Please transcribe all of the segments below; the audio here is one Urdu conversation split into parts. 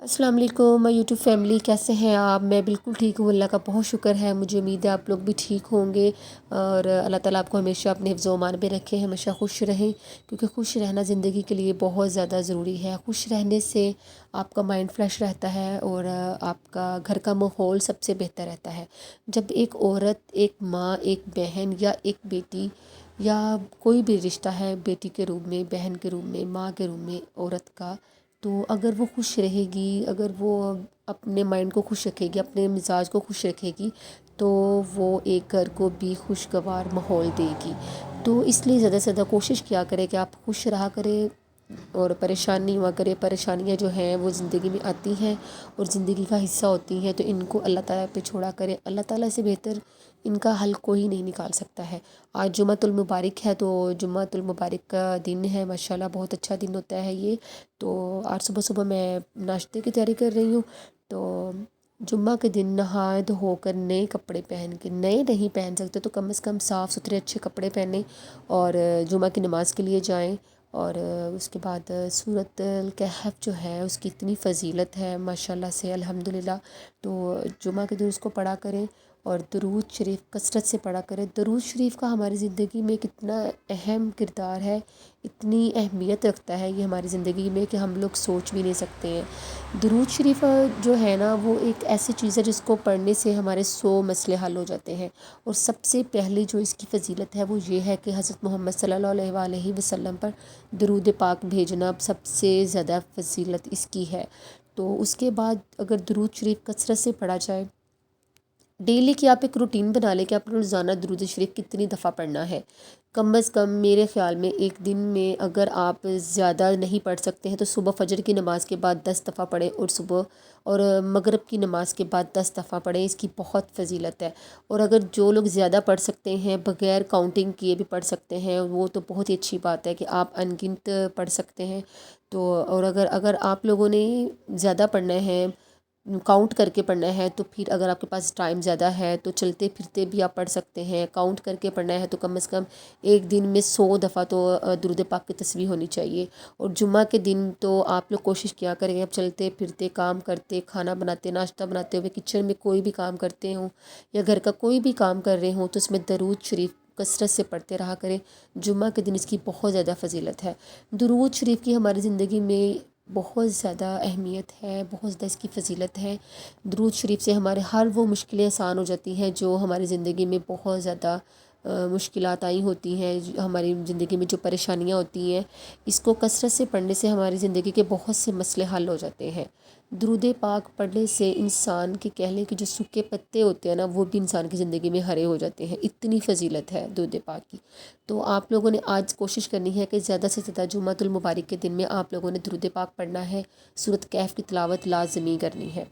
السلام علیکم یوٹیوب فیملی، کیسے ہیں آپ؟ میں بالکل ٹھیک ہوں، اللہ کا بہت شکر ہے۔ مجھے امید ہے آپ لوگ بھی ٹھیک ہوں گے، اور اللہ تعالیٰ آپ کو ہمیشہ اپنے حفظ و امان میں رکھے، ہمیشہ خوش رہیں، کیونکہ خوش رہنا زندگی کے لیے بہت زیادہ ضروری ہے۔ خوش رہنے سے آپ کا مائنڈ فریش رہتا ہے، اور آپ کا گھر کا ماحول سب سے بہتر رہتا ہے۔ جب ایک عورت، ایک ماں، ایک بہن یا ایک بیٹی یا کوئی بھی رشتہ ہے، بیٹی کے روپ میں، بہن کے روپ میں، ماں کے روپ میں عورت کا، تو اگر وہ خوش رہے گی، اگر وہ اپنے مائنڈ کو خوش رکھے گی، اپنے مزاج کو خوش رکھے گی، تو وہ ایک گھر کو بھی خوشگوار ماحول دے گی۔ تو اس لیے زیادہ سے زیادہ کوشش کیا کرے کہ آپ خوش رہا کرے اور پریشان نہیں ہوا کرے۔ پریشانیاں جو ہیں وہ زندگی میں آتی ہیں اور زندگی کا حصہ ہوتی ہیں، تو ان کو اللہ تعالیٰ پہ چھوڑا کرے۔ اللہ تعالیٰ سے بہتر ان کا حل کوئی نہیں نکال سکتا ہے۔ آج جمعۃ المبارک ہے، تو جمعۃ المبارک کا دن ہے، ماشاءاللہ بہت اچھا دن ہوتا ہے یہ۔ تو آج صبح صبح میں ناشتے کی تیاری کر رہی ہوں، تو جمعہ کے دن نہا دھو کر نئے کپڑے پہن کے، نئے نہیں پہن سکتے تو کم از کم صاف ستھرے اچھے کپڑے پہنیں اور جمعہ کی نماز کے لیے جائیں۔ اور اس کے بعد سورۃ الکہف جو ہے اس کی اتنی فضیلت ہے ماشاءاللہ سے، الحمدللہ، تو جمعہ کے دن اس کو پڑھا کریں اور درود شریف کثرت سے پڑھا کریں۔ درود شریف کا ہماری زندگی میں کتنا اہم کردار ہے، اتنی اہمیت رکھتا ہے یہ ہماری زندگی میں کہ ہم لوگ سوچ بھی نہیں سکتے ہیں۔ درود شریف جو ہے نا، وہ ایک ایسی چیز ہے جس کو پڑھنے سے ہمارے 100 مسئلے حل ہو جاتے ہیں۔ اور سب سے پہلے جو اس کی فضیلت ہے وہ یہ ہے کہ حضرت محمد صلی اللہ علیہ وآلہ وسلم پر درود پاک بھیجنا سب سے زیادہ فضیلت اس کی ہے۔ تو اس کے بعد اگر درود شریف کثرت سے پڑھا جائے، ڈیلی کی آپ ایک روٹین بنا لیں کہ آپ نے روزانہ درود شریف کتنی دفعہ پڑھنا ہے۔ کم از کم میرے خیال میں ایک دن میں اگر آپ زیادہ نہیں پڑھ سکتے ہیں تو صبح فجر کی نماز کے بعد 10 دفعہ پڑھیں، اور صبح اور مغرب کی نماز کے بعد 10 دفعہ پڑھیں، اس کی بہت فضیلت ہے۔ اور اگر جو لوگ زیادہ پڑھ سکتے ہیں، بغیر کاؤنٹنگ کیے بھی پڑھ سکتے ہیں، وہ تو بہت ہی اچھی بات ہے کہ آپ ان گنت پڑھ سکتے ہیں۔ تو اور اگر آپ لوگوں نے زیادہ پڑھنا ہے، کاؤنٹ کر کے پڑھنا ہے، تو پھر اگر آپ کے پاس ٹائم زیادہ ہے تو چلتے پھرتے بھی آپ پڑھ سکتے ہیں۔ کاؤنٹ کر کے پڑھنا ہے تو کم از کم ایک دن میں 100 دفعہ تو درود پاک کی تسبیح ہونی چاہیے۔ اور جمعہ کے دن تو آپ لوگ کوشش کیا کریں، اب چلتے پھرتے، کام کرتے، کھانا بناتے، ناشتہ بناتے ہوئے، کچن میں کوئی بھی کام کرتے ہوں یا گھر کا کوئی بھی کام کر رہے ہوں، تو اس میں درود شریف کثرت سے پڑھتے رہا کریں۔ جمعہ کے دن اس کی بہت زیادہ فضیلت ہے۔ درود شریف کی ہماری زندگی میں بہت زیادہ اہمیت ہے، بہت زیادہ اس کی فضیلت ہے۔ درود شریف سے ہمارے ہر وہ مشکلیں آسان ہو جاتی ہیں جو ہماری زندگی میں بہت زیادہ مشکلات آئی ہوتی ہیں، ہماری زندگی میں جو پریشانیاں ہوتی ہیں، اس کو کثرت سے پڑھنے سے ہماری زندگی کے بہت سے مسئلے حل ہو جاتے ہیں۔ درود پاک پڑھنے سے انسان کے کہہ لیں کہ جو سوکھے پتے ہوتے ہیں نا، وہ بھی انسان کی زندگی میں ہرے ہو جاتے ہیں، اتنی فضیلت ہے درود پاک کی۔ تو آپ لوگوں نے آج کوشش کرنی ہے کہ زیادہ سے زیادہ جمعۃ المبارک کے دن میں آپ لوگوں نے درود پاک پڑھنا ہے، سورۃ کہف کی تلاوت لازمی کرنی ہے۔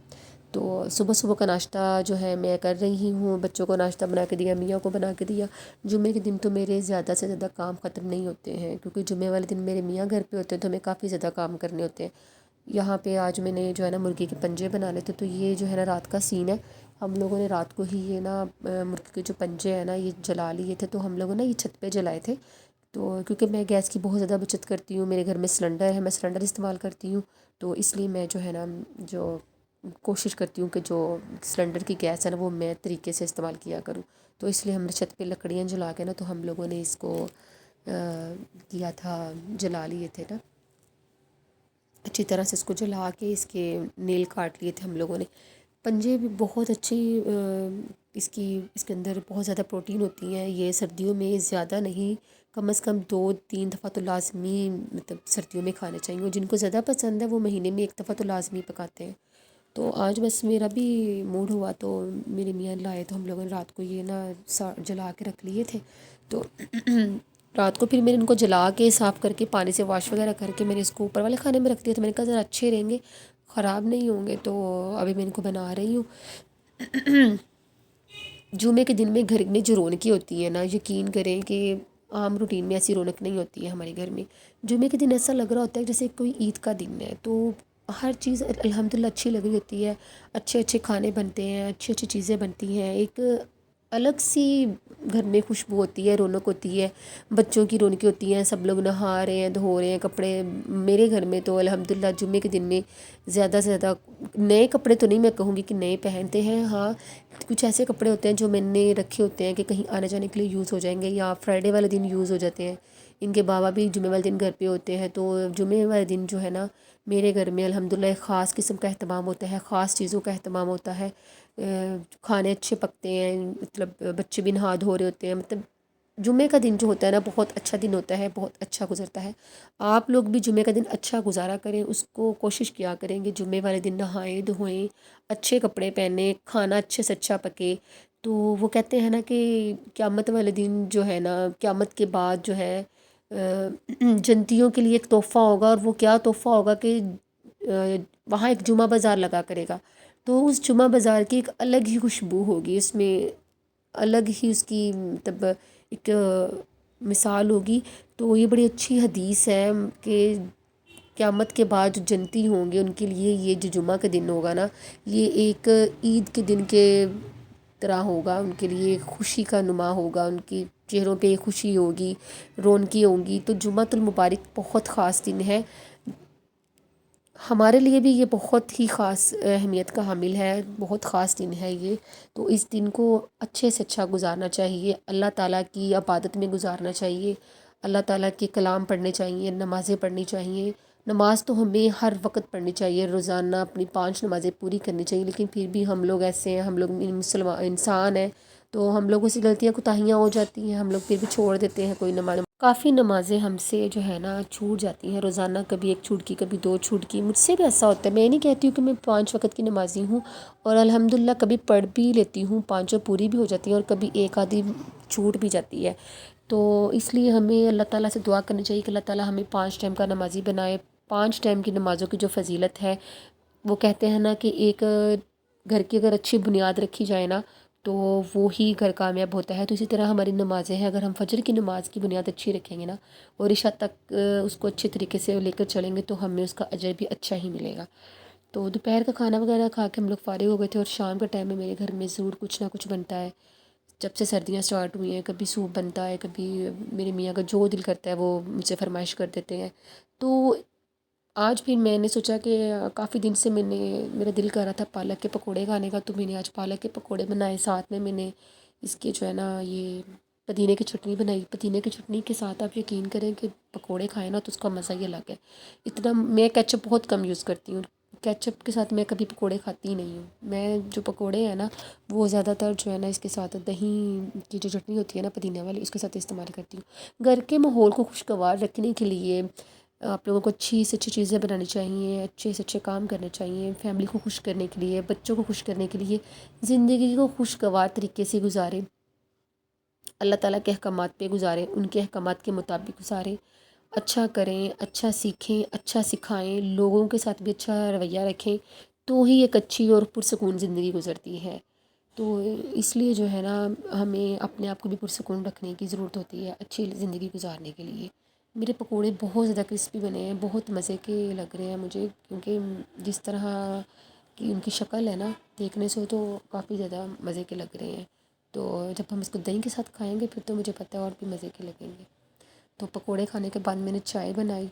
تو صبح صبح کا ناشتہ جو ہے میں کر رہی ہوں، بچوں کو ناشتہ بنا کے دیا، میاں کو بنا کے دیا۔ جمعے کے دن تو میرے زیادہ سے زیادہ کام ختم نہیں ہوتے ہیں، کیونکہ جمعے والے دن میرے میاں گھر پہ ہوتے ہیں تو ہمیں کافی زیادہ کام کرنے ہوتے ہیں۔ یہاں پہ آج میں نے جو ہے نا مرغی کے پنجے بنا لیتے، تو یہ جو ہے نا رات کا سین ہے۔ ہم لوگوں نے رات کو ہی یہ نا مرغی کے جو پنجے ہیں نا یہ جلا لیے تھے، تو ہم لوگوں نے یہ چھت پہ جلائے تھے۔ تو کیونکہ میں گیس کی بہت زیادہ بچت کرتی ہوں، میرے گھر میں سلنڈر ہے، میں سلنڈر استعمال کرتی ہوں، تو اس لیے میں جو ہے نا جو کوشش کرتی ہوں کہ جو سلنڈر کی گیس ہے نا وہ میں طریقے سے استعمال کیا کروں۔ تو اس لیے ہم نے چھت پہ لکڑیاں جلا کے نا، تو ہم لوگوں نے اس کو کیا تھا، جلا لیے تھے نا اچھی طرح سے، اس کو جلا کے اس کے نیل کاٹ لیے تھے ہم لوگوں نے۔ پنجے بھی بہت اچھی اس کے اندر بہت زیادہ پروٹین ہوتی ہیں، یہ سردیوں میں زیادہ نہیں، کم از کم 2-3 دفعہ تو لازمی مطلب سردیوں میں کھانے چاہیے، اور جن کو زیادہ پسند ہے وہ مہینے میں 1 دفعہ تو لازمی پکاتے ہیں۔ تو آج بس میرا بھی موڈ ہوا تو میرے میاں لائے، تو ہم لوگوں نے رات کو یہ نا جلا کے رکھ لیے تھے، تو رات کو پھر میں نے ان کو جلا کے صاف کر کے پانی سے واش وغیرہ کر کے میں نے اس کو اوپر والے کھانے میں رکھ دیا تھا۔ میں نے کہا ذرا اچھے رہیں گے، خراب نہیں ہوں گے، تو ابھی میں ان کو بنا رہی ہوں۔ جمعے کے دن میں گھر میں جو رونقیں ہوتی ہیں نا، یقین کریں کہ عام روٹین میں ایسی رونق نہیں ہوتی ہے ہمارے گھر میں۔ جمعے کے دن ایسا لگ رہا ہوتا ہے جیسے کوئی عید کا دن ہے، تو ہر چیز الحمدللہ اچھی لگ رہی ہوتی ہے، اچھے اچھے کھانے بنتے ہیں، اچھی اچھی چیزیں بنتی ہیں، ایک الگ سی گھر میں خوشبو ہوتی ہے، رونق ہوتی ہے، بچوں کی رونقیں ہوتی ہیں، سب لوگ نہا رہے ہیں، دھو رہے ہیں کپڑے۔ میرے گھر میں تو الحمدللہ جمعے کے دن میں زیادہ سے زیادہ نئے کپڑے تو نہیں میں کہوں گی کہ نئے پہنتے ہیں، ہاں کچھ ایسے کپڑے ہوتے ہیں جو میں نے رکھے ہوتے ہیں کہ کہیں آنے جانے کے لیے یوز ہو جائیں گے یا فرائیڈے والے دن یوز ہو جاتے ہیں۔ ان کے بابا بھی جمعے والے دن گھر پہ ہوتے ہیں، تو جمعے والے دن جو ہے نا میرے گھر میں الحمدللہ ایک خاص قسم کا اہتمام ہوتا ہے، خاص چیزوں کا اہتمام ہوتا ہے، کھانے اچھے پکتے ہیں، مطلب بچے بھی نہا دھو رہے ہوتے ہیں، مطلب جمعے کا دن جو ہوتا ہے نا بہت اچھا دن ہوتا ہے، بہت اچھا گزرتا ہے۔ آپ لوگ بھی جمعے کا دن اچھا گزارا کریں، اس کو کوشش کیا کریں کہ جمعے والے دن نہائیں دھوئیں، اچھے کپڑے پہنیں، کھانا اچھے سے اچھا پکے۔ تو وہ کہتے ہیں نا کہ قیامت والے دن جو ہے نا، قیامت کے بعد جو ہے جنتیوں کے لیے ایک تحفہ ہوگا، اور وہ کیا تحفہ ہوگا کہ وہاں ایک جمعہ بازار لگا کرے گا، تو اس جمعہ بازار کی ایک الگ ہی خوشبو ہوگی، اس میں الگ ہی اس کی مطلب ایک مثال ہوگی۔ تو یہ بڑی اچھی حدیث ہے کہ قیامت کے بعد جو جنتی ہوں گے ان کے لیے یہ جو جمعہ کا دن ہوگا نا، یہ ایک عید کے دن کے طرح ہوگا، ان کے لیے خوشی کا نما ہوگا، ان کے چہروں پہ خوشی ہوگی، رونقیں ہوں گی۔ تو جمعۃ المبارک بہت خاص دن ہے، ہمارے لیے بھی یہ بہت ہی خاص اہمیت کا حامل ہے، بہت خاص دن ہے یہ۔ تو اس دن کو اچھے سے اچھا گزارنا چاہیے، اللہ تعالیٰ کی عبادت میں گزارنا چاہیے، اللہ تعالیٰ کے کلام پڑھنے چاہیے، نمازیں پڑھنی چاہیے۔ نماز تو ہمیں ہر وقت پڑھنی چاہیے، روزانہ اپنی 5 نمازیں پوری کرنی چاہیے، لیکن پھر بھی ہم لوگ ایسے ہیں، ہم لوگ مسلمان انسان ہیں، تو ہم لوگوں سے غلطیاں کوتاہیاں ہو جاتی ہیں، ہم لوگ پھر بھی چھوڑ دیتے ہیں کوئی نماز۔ کافی نمازیں ہم سے جو ہے نا چھوٹ جاتی ہیں روزانہ، کبھی ایک چھوٹ کی، کبھی 2 چھوٹ کی، مجھ سے بھی ایسا ہوتا ہے۔ میں نہیں کہتی ہوں کہ میں 5 وقت کی نمازی ہوں، اور الحمدللہ کبھی پڑھ بھی لیتی ہوں، 5 پوری بھی ہو جاتی ہیں، اور کبھی ایک آدھی چھوٹ بھی جاتی ہے۔ تو اس لیے ہمیں اللہ تعالیٰ سے دعا کرنی چاہیے کہ اللہ تعالیٰ ہمیں 5 ٹائم کا نمازی بنائے۔ 5 ٹائم کی نمازوں کی جو فضیلت ہے، وہ کہتے ہیں نا کہ ایک گھر کی اگر اچھی بنیاد رکھی جائے نا تو وہی گھر کامیاب ہوتا ہے، تو اسی طرح ہماری نمازیں ہیں، اگر ہم فجر کی نماز کی بنیاد اچھی رکھیں گے نا اور عشاء تک اس کو اچھے طریقے سے لے کر چلیں گے تو ہمیں اس کا اجر بھی اچھا ہی ملے گا۔ تو دوپہر کا کھانا وغیرہ کھا کے ہم لوگ فارغ ہو گئے تھے، اور شام کے ٹائم میں میرے گھر میں ضرور کچھ نہ کچھ بنتا ہے۔ جب سے سردیاں سٹارٹ ہوئی ہیں کبھی سوپ بنتا ہے، کبھی میرے میاں کا جو دل کرتا ہے وہ مجھ سے فرمائش کر دیتے ہیں۔ تو آج بھی میں نے سوچا کہ کافی دن سے میرا دل کر رہا تھا پالک کے پکوڑے کھانے کا، تو میں نے آج پالک کے پکوڑے بنائے، ساتھ میں نے اس کے جو ہے نا یہ پودینے کی چٹنی بنائی۔ پودینے کی چٹنی کے ساتھ آپ یقین کریں کہ پکوڑے کھائیں نا تو اس کا مزہ ہی الگ ہے۔ اتنا میں کیچپ بہت کم یوز کرتی ہوں، کیچپ کے ساتھ میں کبھی پکوڑے کھاتی ہی نہیں ہوں۔ میں جو پکوڑے ہیں نا وہ زیادہ تر جو ہے نا اس کے ساتھ دہی کی جو چٹنی ہوتی ہے نا پودینے والی، اس کے ساتھ استعمال کرتی ہوں۔ گھر کے ماحول کو خوشگوار رکھنے کے لیے آپ لوگوں کو اچھی سے اچھی چیزیں بنانی چاہیے، اچھے سے اچھے کام کرنے چاہیے، فیملی کو خوش کرنے کے لیے، بچوں کو خوش کرنے کے لیے زندگی کو خوشگوار طریقے سے گزاریں، اللہ تعالیٰ کے احکامات پہ گزاریں، ان کے احکامات کے مطابق گزاریں، اچھا کریں، اچھا سیکھیں، اچھا سکھائیں، لوگوں کے ساتھ بھی اچھا رویہ رکھیں، تو ہی ایک اچھی اور پرسکون زندگی گزرتی ہے۔ تو اس لیے جو ہے نا ہمیں اپنے آپ کو بھی پرسکون رکھنے کی ضرورت ہوتی ہے اچھی زندگی گزارنے کے لیے۔ میرے پکوڑے بہت زیادہ کرسپی بنے ہیں، بہت مزے کے لگ رہے ہیں مجھے، کیونکہ جس طرح کی ان کی شکل ہے نا دیکھنے سے تو کافی زیادہ مزے کے لگ رہے ہیں، تو جب ہم اس کو دہی کے ساتھ کھائیں گے پھر تو مجھے پتہ ہے اور بھی مزے کے لگیں گے۔ تو پکوڑے کھانے کے بعد میں نے چائے بنائی۔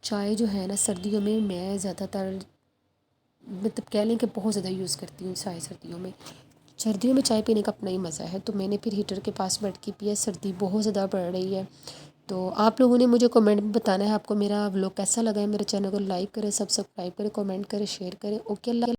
چائے جو ہے نا سردیوں میں زیادہ تر مطلب کہہ لیں کہ بہت زیادہ یوز کرتی ہوں چائے سردیوں میں۔ سردیوں میں چائے پینے کا اپنا ہی مزہ ہے، تو میں نے پھر ہیٹر کے پاس بیٹھ کے پیا، سردی بہت زیادہ پڑ رہی ہے۔ تو آپ لوگوں نے مجھے کمنٹ میں بتانا ہے آپ کو میرا ولاگ کیسا لگا ہے، میرے چینل کو لائک کریں، سبسکرائب کریں، کمنٹ کریں، شیئر کریں۔ اوکے، اللہ